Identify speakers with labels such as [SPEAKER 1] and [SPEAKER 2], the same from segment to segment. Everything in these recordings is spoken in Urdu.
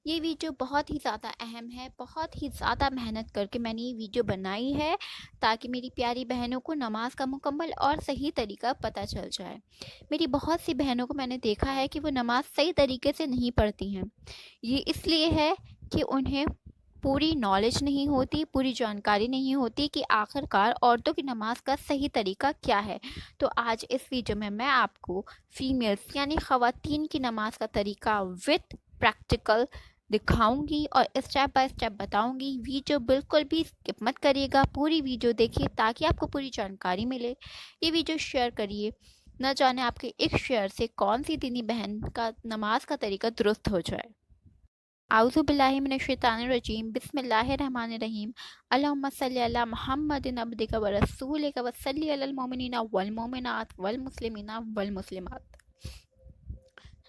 [SPEAKER 1] یہ ویڈیو بہت ہی زیادہ اہم ہے، بہت ہی زیادہ محنت کر کے میں نے یہ ویڈیو بنائی ہے تاکہ میری پیاری بہنوں کو نماز کا مکمل اور صحیح طریقہ پتہ چل جائے۔ میری بہت سی بہنوں کو میں نے دیکھا ہے کہ وہ نماز صحیح طریقے سے نہیں پڑھتی ہیں۔ یہ اس لیے ہے کہ انہیں پوری نالج نہیں ہوتی، پوری جانکاری نہیں ہوتی کہ آخر کار عورتوں کی نماز کا صحیح طریقہ کیا ہے۔ تو آج اس ویڈیو میں آپ کو فیمیلز یعنی خواتین کی نماز کا طریقہ وتھ پریکٹیکل دکھاؤں گی اور اسٹیپ بائی اسٹیپ بتاؤں گی۔ ویڈیو بالکل بھی اسکپ مت کریے گا، پوری ویڈیو دیکھیے تاکہ آپ کو پوری جانکاری ملے۔ یہ ویڈیو شیئر کریے، نہ جانے آپ کے ایک شیئر سے کون سی دینی بہن کا نماز کا طریقہ درست ہو جائے۔ اعوذ باللہ من الشیطان الرجیم، بسم اللہ الرحمن الرحیم، اللہم صلی علی محمد عبدک و رسولک و صلی علی المومنین والمومنات والمسلمین والمسلمات۔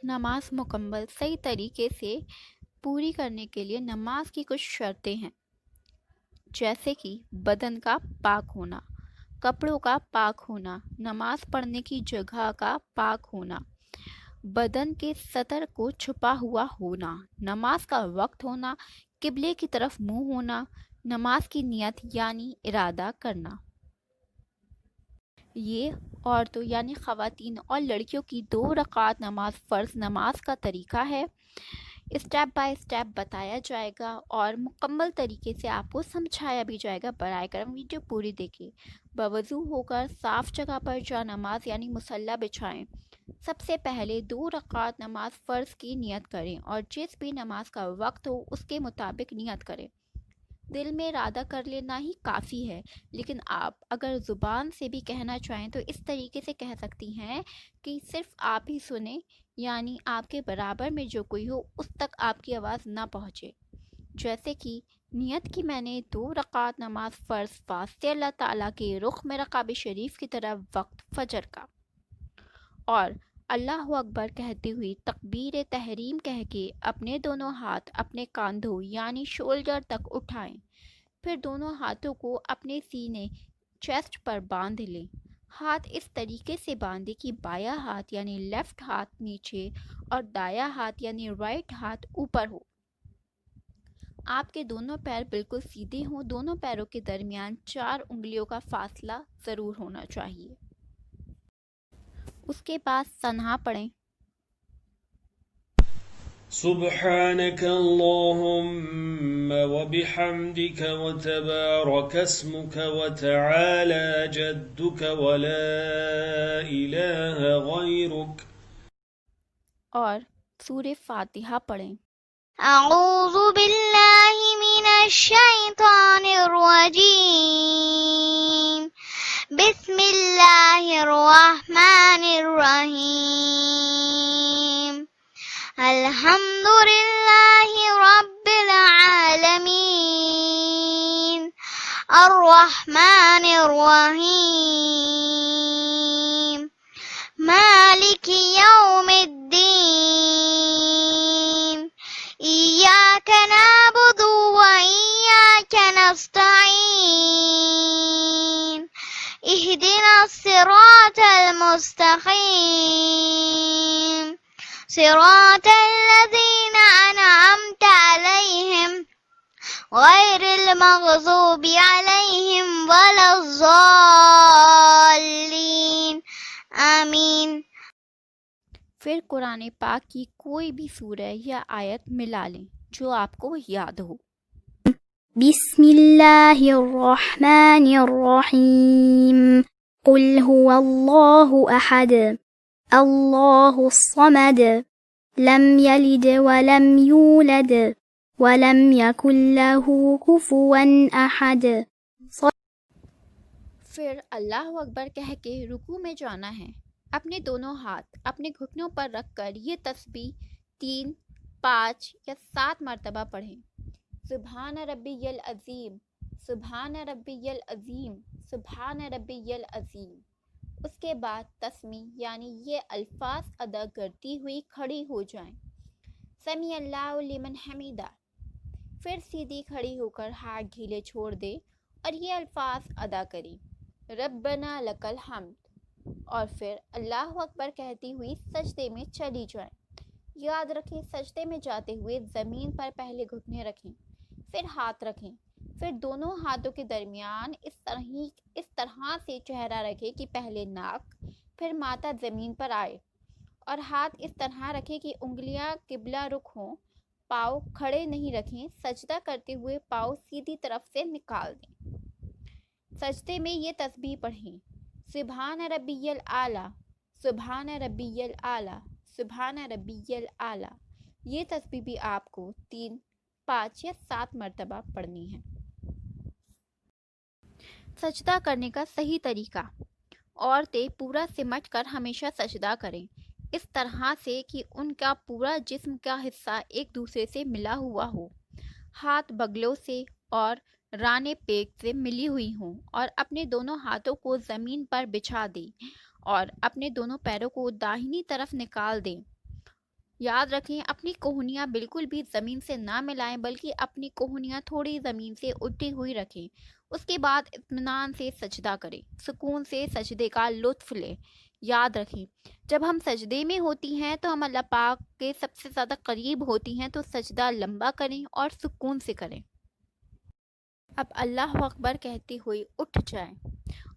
[SPEAKER 1] نماز مکمل صحیح طریقے سے پوری کرنے کے لیے نماز کی کچھ شرطیں ہیں، جیسے کہ بدن کا پاک ہونا، کپڑوں کا پاک ہونا، نماز پڑھنے کی جگہ کا پاک ہونا، بدن کے سطر کو چھپا ہوا ہونا، نماز کا وقت ہونا، قبلے کی طرف منہ ہونا، نماز کی نیت یعنی ارادہ کرنا۔ یہ عورتوں یعنی خواتین اور لڑکیوں کی 2 رکعت نماز فرض نماز کا طریقہ ہے۔ اسٹیپ بائی اسٹیپ بتایا جائے گا اور مکمل طریقے سے آپ کو سمجھایا بھی جائے گا۔ برائے کرم ویڈیو پوری دیکھیں۔ بوضو ہو کر صاف جگہ پر جا نماز یعنی مصلی بچھائیں۔ سب سے پہلے 2 رکعت نماز فرض کی نیت کریں اور جس بھی نماز کا وقت ہو اس کے مطابق نیت کریں۔ دل میں ارادہ کر لینا ہی کافی ہے، لیکن آپ اگر زبان سے بھی کہنا چاہیں تو اس طریقے سے کہہ سکتی ہیں کہ صرف آپ ہی سنیں، یعنی آپ کے برابر میں جو کوئی ہو اس تک آپ کی آواز نہ پہنچے۔ جیسے کہ نیت کی میں نے 2 رکعت نماز فرض واسطے اللہ تعالیٰ کے رخ میں کعبہ شریف کی طرف وقت فجر کا، اور اللہ اکبر کہتے ہوئی تکبیر تحریم کہہ کے اپنے دونوں ہاتھ اپنے کاندھوں یعنی شولڈر تک اٹھائیں، پھر دونوں ہاتھوں کو اپنے سینے چیسٹ پر باندھ لیں۔ ہاتھ اس طریقے سے باندھیں کہ بایاں ہاتھ یعنی لیفٹ ہاتھ نیچے اور دایاں ہاتھ یعنی رائٹ ہاتھ اوپر ہو۔ آپ کے دونوں پیر بالکل سیدھے ہوں، دونوں پیروں کے درمیان 4 انگلیوں کا فاصلہ ضرور ہونا چاہیے۔ اس کے بعد ثنا پڑھیں۔
[SPEAKER 2] سبحانك اللهم وبحمدك وتبارك اسمك وتعالى جدك ولا إله غيرك،
[SPEAKER 1] اور سورہ فاتحہ پڑھیں۔
[SPEAKER 3] اعوذ باللہ من الشیطان الرجیم، بسم اللہ الرحمن الرحیم، الحمد للہ رب العالمین، الرحمن الرحیم، مالک یوم الدین، إياك نعبد وإياك نستعين، اهدنا الصراط المستقيم، صراط الذين أنعمت عليهم غير المغضوب عليهم ولا الضالين، آمین۔
[SPEAKER 1] پھر قرآن پاک کی کوئی بھی سورہ یا آیت ملا لیں جو آپ کو یاد ہو۔
[SPEAKER 4] بسم اللہ الرحمن الرحیم، قل هو اللہ احد اللہ الصمد لم یلد ولم یولد ولم یکن له کفوا احد۔
[SPEAKER 1] پھر اللہ اکبر کہہ کے رکوع میں جانا ہے۔ اپنے دونوں ہاتھ اپنے گھٹنوں پر رکھ کر یہ تسبیح 3، 5 یا 7 مرتبہ پڑھیں۔ سبحان ربی العظیم، سبحان ربی العظیم، سبحان ربی العظیم۔ اس کے بعد تسمیع یعنی یہ الفاظ ادا کرتی ہوئی کھڑی ہو جائیں۔ سمیع اللہ لمن حمیدہ۔ پھر سیدھی کھڑی ہو کر ہاتھ ڈھیلے چھوڑ دیں اور یہ الفاظ ادا کریں، ربنا لک الحمد، اور پھر اللہ اکبر کہتی ہوئی سجدے میں چلی جائیں۔ یاد رکھیں سجدے میں جاتے ہوئے زمین پر پہلے گھٹنے رکھیں، پھر ہاتھ رکھیں، پھر دونوں ہاتھوں کے درمیان اس طرح سے چہرہ رکھیں کہ پہلے ناک پھر ماتھا زمین پر آئے، اور ہاتھ اس طرح رکھیں کہ انگلیاں قبلہ رخ ہوں، پاؤں کھڑے نہیں رکھیں، سجدہ کرتے ہوئے پاؤں سیدھی طرف سے نکال دیں۔ سجدے میں یہ تسبیح پڑھیں: سبحان ربی الاعلیٰ، سبحان ربی الاعلیٰ، سبحان ربی الاعلیٰ۔ یہ تسبیح بھی آپ کو 3، 5 یا 7 مرتبہ پڑھنی ہے۔ سجدہ کرنے کا صحیح طریقہ: عورتیں پورا سمٹ کر ہمیشہ سجدہ کریں، اس طرح سے کہ ان کا پورا جسم کا حصہ ایک دوسرے سے ملا ہوا ہو، ہاتھ بغلوں سے اور رانے پیٹ سے ملی ہوئی ہوں، اور اپنے دونوں ہاتھوں کو زمین پر بچھا دیں اور اپنے دونوں پیروں کو داہنی طرف نکال دیں۔ یاد رکھیں اپنی کوہنیاں بالکل بھی زمین سے نہ ملائیں، بلکہ اپنی کوہنیاں تھوڑی زمین سے اٹھی ہوئی رکھیں۔ اس کے بعد اطمینان سے سجدہ کریں، سکون سے سجدے کا لطف لیں۔ یاد رکھیں جب ہم سجدے میں ہوتی ہیں تو ہم اللہ پاک کے سب سے زیادہ قریب ہوتی ہیں، تو سجدہ لمبا کریں اور سکون سے کریں۔ اب اللہ اکبر کہتے ہوئے اٹھ جائیں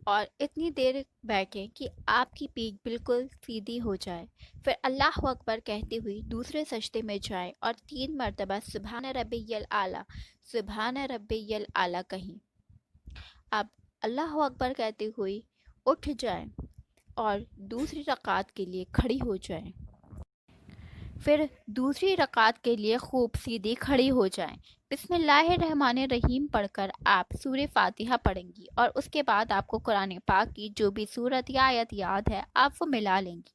[SPEAKER 1] اور اتنی دیر بیٹھیں کہ آپ کی پیٹھ بالکل سیدھی ہو جائے، پھر اللہ اکبر کہتے ہوئے دوسرے سجدے میں جائیں اور 3 مرتبہ سبحان ربی الاعلیٰ، سبحان ربی الاعلیٰ کہیں۔ اب اللہ اکبر کہتے ہوئے اٹھ جائیں اور دوسری رکعت کے لیے کھڑی ہو جائیں، پھر دوسری رکعت کے لیے خوب سیدھی کھڑی ہو جائیں۔ بسم اللہ الرحمن الرحیم پڑھ کر آپ سورہ فاتحہ پڑھیں گی، اور اس کے بعد آپ کو قرآن پاک کی جو بھی سورت یا آیت یاد ہے آپ وہ ملا لیں گی۔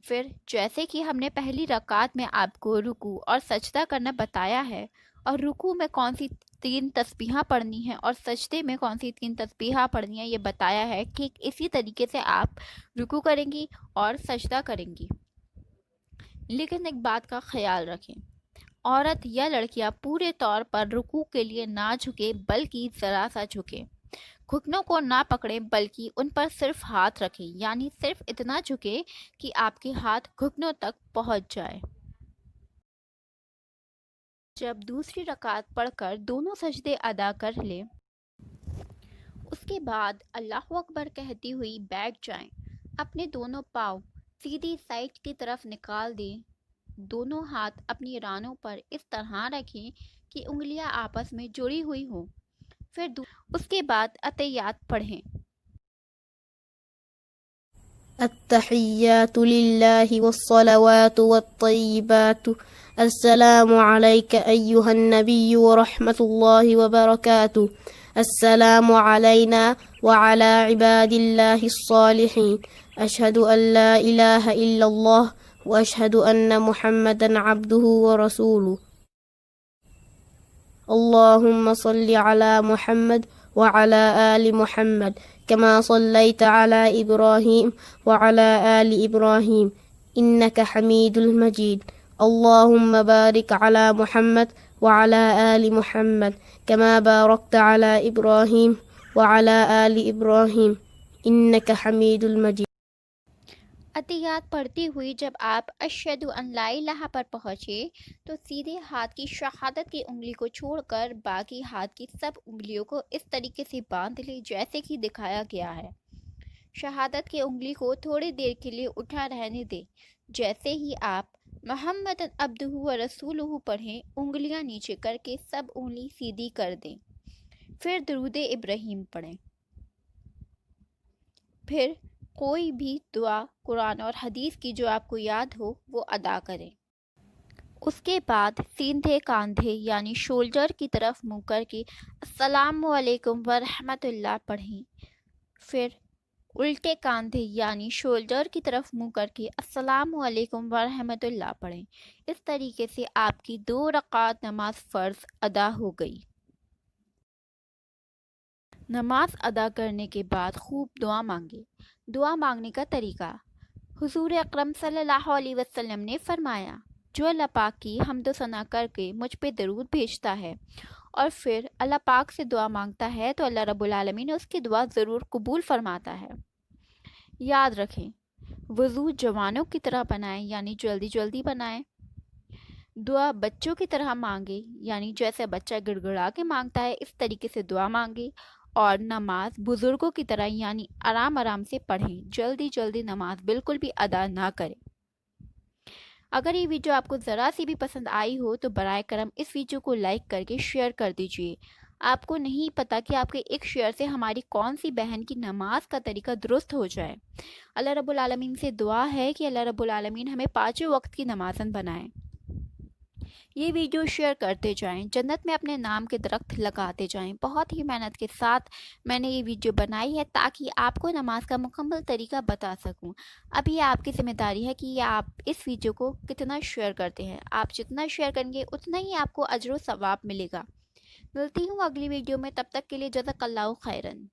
[SPEAKER 1] پھر جیسے کہ ہم نے پہلی رکعت میں آپ کو رکوع اور سجدہ کرنا بتایا ہے، اور رکوع میں کون سی 3 تسبیحاں پڑھنی ہیں اور سجدے میں کون سی 3 تسبیحاں پڑھنی ہیں یہ بتایا ہے، کہ اسی طریقے سے آپ رکوع کریں گی اور سجدہ کریں گی۔ لیکن ایک بات کا خیال رکھیں، عورت یا لڑکیاں پورے طور پر رکوع کے لیے نہ جھکے بلکہ ذرا سا جھکیں، گھٹنوں کو نہ پکڑیں بلکہ ان پر صرف ہاتھ رکھیں، یعنی صرف اتنا جھکے کہ آپ کے ہاتھ گھٹنوں تک پہنچ جائے۔ جب دوسری رکعت پڑھ کر دونوں سجدے ادا کر لیں، اس کے بعد اللہ اکبر کہتی ہوئی بیٹھ جائیں، اپنے دونوں پاؤں سیدھی سائڈ کی طرف نکال دیں، دونوں ہاتھ اپنی رانوں پر اس طرح رکھیں کہ انگلیاں آپس میں جڑی ہوئی ہوں، پھر اس کے بعد اتحیات پڑھیں۔
[SPEAKER 5] التحيات لله والصلوات والطيبات السلام عليك أيها النبي ورحمة الله وبركاته السلام علينا وعلى عباد الله الصالحين أشهد أن لا إله إلا الله وأشهد أن محمدا عبده ورسوله اللهم صل على محمد وعلى آل محمد كما صليت على إبراهيم وعلى آل إبراهيم إنك حميد مجيد اللهم بارك على محمد وعلى آل محمد كما باركت على إبراهيم وعلى آل إبراهيم إنك حميد مجيد۔
[SPEAKER 1] اتحیات پڑھتی ہوئی جب آپ اشہد ان لا الہ پر پہنچے تو سیدھے ہاتھ کی شہادت کی انگلی کو چھوڑ کر باقی ہاتھ کی سب انگلیوں کو اس طریقے سے باندھ لیں جیسے کہ دکھایا گیا ہے۔ شہادت کی انگلی کو تھوڑی دیر کے لیے اٹھا رہنے دیں، جیسے ہی آپ محمد عبدہ و رسولہ پڑھیں انگلیاں نیچے کر کے سب انگلی سیدھی کر دیں، پھر درود ابراہیم پڑھیں، پھر کوئی بھی دعا قرآن اور حدیث کی جو آپ کو یاد ہو وہ ادا کریں۔ اس کے بعد سیدھے کاندھے یعنی شولڈر کی طرف منہ کر کے السلام علیکم ورحمۃ اللہ پڑھیں، پھر الٹے کاندھے یعنی شولڈر کی طرف منہ کر کے السلام علیکم ورحمۃ اللہ پڑھیں۔ اس طریقے سے آپ کی 2 رکعت نماز فرض ادا ہو گئی۔ نماز ادا کرنے کے بعد خوب دعا مانگے۔ دعا مانگنے کا طریقہ: حضور اکرم صلی اللہ علیہ وسلم نے فرمایا، جو اللہ پاک کی حمد و ثنا کر کے مجھ پہ درود بھیجتا ہے اور پھر اللہ پاک سے دعا مانگتا ہے تو اللہ رب العالمین اس کی دعا ضرور قبول فرماتا ہے۔ یاد رکھیں وضو جوانوں کی طرح بنائیں یعنی جلدی جلدی بنائیں۔ دعا بچوں کی طرح مانگے یعنی جیسے بچہ گڑ گڑا کے مانگتا ہے اس طریقے سے دعا مانگے۔ اور نماز بزرگوں کی طرح یعنی آرام آرام سے پڑھیں، جلدی جلدی نماز بالکل بھی ادا نہ کریں۔ اگر یہ ویڈیو آپ کو ذرا سی بھی پسند آئی ہو تو برائے کرم اس ویڈیو کو لائک کر کے شیئر کر دیجئے۔ آپ کو نہیں پتا کہ آپ کے ایک شیئر سے ہماری کون سی بہن کی نماز کا طریقہ درست ہو جائے۔ اللہ رب العالمین سے دعا ہے کہ اللہ رب العالمین ہمیں 5 وقت کی نمازن بنائیں۔ یہ ویڈیو شیئر کرتے جائیں، جنت میں اپنے نام کے درخت لگاتے جائیں۔ بہت ہی محنت کے ساتھ میں نے یہ ویڈیو بنائی ہے تاکہ آپ کو نماز کا مکمل طریقہ بتا سکوں۔ اب یہ آپ کی ذمہ داری ہے کہ آپ اس ویڈیو کو کتنا شیئر کرتے ہیں۔ آپ جتنا شیئر کریں گے اتنا ہی آپ کو اجر و ثواب ملے گا۔ ملتی ہوں اگلی ویڈیو میں، تب تک کے لیے جزاک اللہ خیرن۔